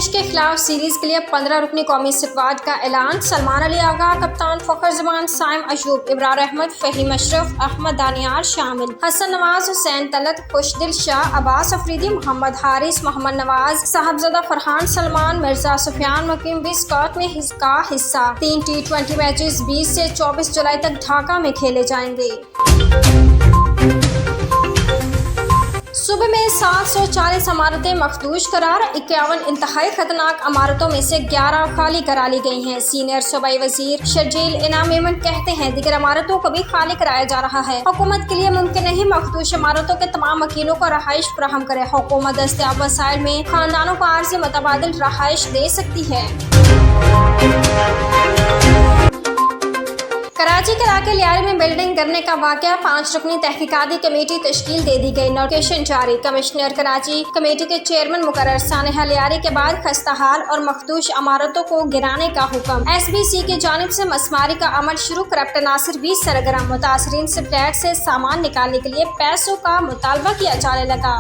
बांग्लादेश के खिलाफ सीरीज के लिए 15 रुकनी कौमी स्क्वाड का ऐलान। सलमान अली आगा कप्तान, फखर जमान, साइम अयूब, इब्रार अहमद, फहीम अशरफ, अहमद दानियार शामिल। हसन नवाज, हुसैन तलत, खुशदिल शाह, अब्बास अफरीदी, मोहम्मद हारिस, मोहम्मद नवाज, साहबजादा फरहान, सलमान, मिर्जा सुफियान मकीम भी स्क्वाड में का हिस्सा। 3 T20 मैचेस 20 से 24 जुलाई तक ढाका में खेले जाएंगे। सुबह में 740 इमारतें मखदूश करार। 51 इंतहाई खतरनाक इमारतों में से 11 खाली करा ली गई हैं। सीनियर सूबाई वजीर शर्जील इनाम मेमन कहते हैं दीगर इमारतों को भी खाली कराया जा रहा है। हुकूमत के लिए मुमकिन नहीं मखदूश इमारतों के तमाम वकीलों को रहाइश फराहम करे। हुकूमत दस्तयाब वसाइल में खानदानों को आर्जी मुतबादिल रहाइश दे सकती है। कराची के इलाके लियारी में बिल्डिंग गिरने का वाकया, 5 रुकनी तहकीकाती कमेटी तश्कील दे दी गई। नोटिफिकेशन जारी। कमिश्नर कराची कमेटी के चेयरमैन मुकर्रर। सानहा लियारी के बाद खस्ताहाल और मखदूश इमारतों को गिराने का हुक्म। SBC की जानिब से मसमारी का अमल शुरू। करप्ट नासिर भी सरगर्म। मुतासरीन से फ्लैट से सामान निकालने के लिए पैसों का मुतालबा किया जाने लगा।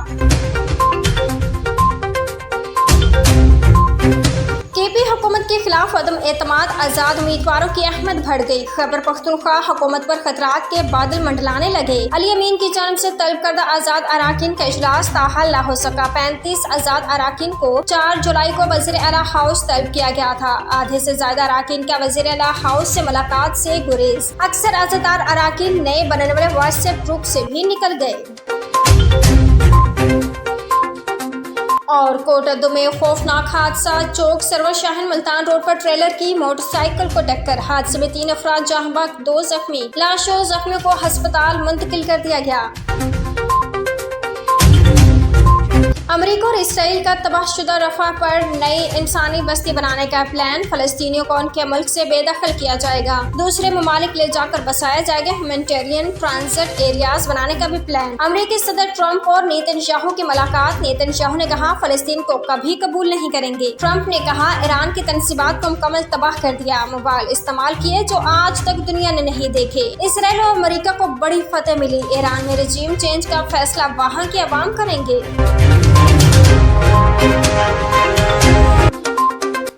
KP हुकूमत के खिलाफ अदम एतमाद, आजाद उम्मीदवारों की अहमद बढ़ गई। खैबर पख्तूनख्वा हुकूमत पर खतरात के बादल मंडलाने लगे। अली अमीन की जानिब से तलब करदा आजाद अराकीन का इजलास ताहाल न हो सका। 35 आजाद अराकीन को 4 जुलाई को वज़ीर आला हाउस तलब किया गया था। आधे से ज्यादा अराकीन का वज़ीर आला हाउस से मुलाकात से गुरेज। अक्सर आजादार अराकीन नए बनने वाले व्हाट्सएप ग्रुप से भी निकल गए। और कोटद्दू में खौफनाक हादसा। चौक सरवर शाहीन मुल्तान रोड पर ट्रेलर की मोटरसाइकिल को टक्कर। हादसे में 3 अफराद जहां बहक, 2 जख्मी। लाशों जख्मियों को अस्पताल मुंतकिल कर दिया गया। अमेरिका और इसराइल का तबाहशुदा रफा पर नई इंसानी बस्ती बनाने का प्लान। फलस्तीनियों को उनके मुल्क से बेदखल किया जाएगा। दूसरे ममालिक ले जाकर बसाया जाएगा। ह्यूमैनिटेरियन ट्रांजिट एरियाज बनाने का भी प्लान। अमेरिकी सदर ट्रंप और नेतन्याहू की मुलाकात। नेतन्याहू ने कहा फलस्तीन को कभी कबूल नहीं करेंगे। ट्रंप ने कहा ईरान की तनसीबात को मुकम्मल तबाह कर दिया। मोबाइल इस्तेमाल किए जो आज तक दुनिया ने नहीं देखे। इसराइल और अमेरिका को बड़ी फतेह मिली। ईरान में रजीम चेंज का फैसला वहाँ के अवाम करेंगे।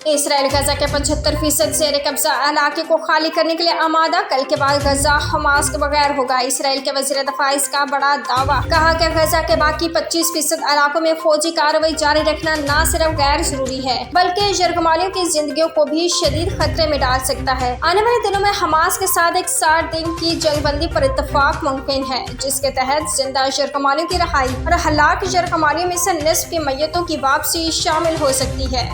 इसराइल गजा के 75% ज़ेर कब्जा इलाके को खाली करने के लिए आमादा। कल के बाद गजा हमास के बगैर होगा। इसराइल के वज़ीर दफा इसका बड़ा दावा। कहा कि गजा के बाकी 25% इलाकों में फौजी कार्रवाई जारी रखना न सिर्फ गैर जरूरी है बल्कि यरगमालियों की जिंदगियों को भी शदीद खतरे में डाल सकता है। आने वाले दिनों में हमास के साथ एक 60 दिन की जंगबंदी पर इत्तफाक मुमकिन है जिसके तहत जिंदा यरगमालियों की रहाई और हलाक यरगमालियों में से निस्फ की मैयतों की वापसी शामिल हो सकती है।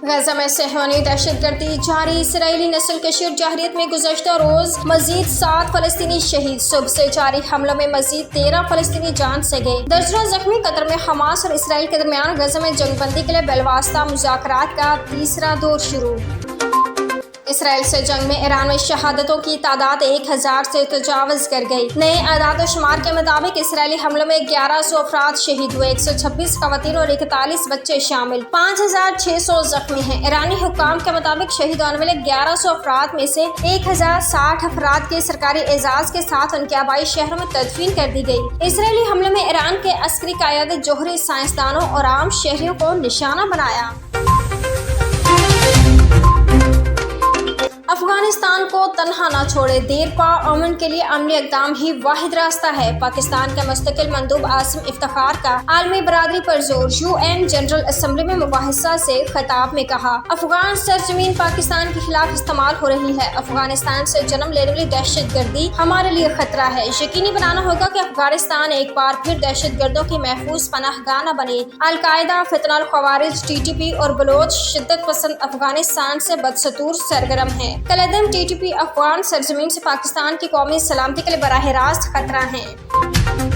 गजा में सहयोनी दहशतगर्दी जारी। इसराइली नस्ल कशीर जाहिरियत में गुज़श्ता रोज मजीद 7 फलस्तीनी शहीद। सुबह से जारी हमलों में मजीद 13 फलस्तीनी जान से गए। दर्जनों जख्मी। कतर में हमास और इसराइल के दरमियान गजा में जंगबंदी के लिए बिलवास्ता मुज़ाकरात का तीसरा दौर शुरू। इसराइल से जंग में ईरान में शहादतों की तादाद 1000 से तजावज़ कर गई। नए आदाद शुमार के मुताबिक इसराइली हमलों में 1100 अफराद शहीद हुए। 126 खवातीन और 41 बच्चे शामिल। 5600 जख्मी हैं। ईरानी हुक्काम के मुताबिक शहीद होने वाले 1100 अफराद में से 1060 अफराद के सरकारी एजाज के साथ उनके आबाई शहरों में तदफीन कर दी गई। इसराइली हमले में ईरान के अस्करी कायदे जोहरी साइंसदानों और आम शहरियों को निशाना बनाया। अफगानिस्तान को तन्हा न छोड़े। देर पा अमन के लिए अमली इक़दाम ही वाहिद रास्ता है। पाकिस्तान के मुस्तकिल मंदूब आसिम इफ्तिखार का आलमी बरादरी पर जोर। UN जनरल असम्बली में मुबाहिसा से खिताब में कहा अफगान सरजमीन पाकिस्तान के खिलाफ इस्तेमाल हो रही है। अफगानिस्तान से जन्म लेने वाली दहशतगर्दी हमारे लिए खतरा है। यकीनी बनाना होगा कि अफगानिस्तान एक बार फिर दहशतगर्दों की महफूज पनाहगाह न बने। अलकायदा, फितनल खवारिज, TTP और बलोच शिद्दत पसंद अफगानिस्तान से बदस्तूर सरगर्म है। कलदम TTP अफगान सरजमीन से पाकिस्तान की कौमी सलामती के लिए बराह रास्त खतरा है।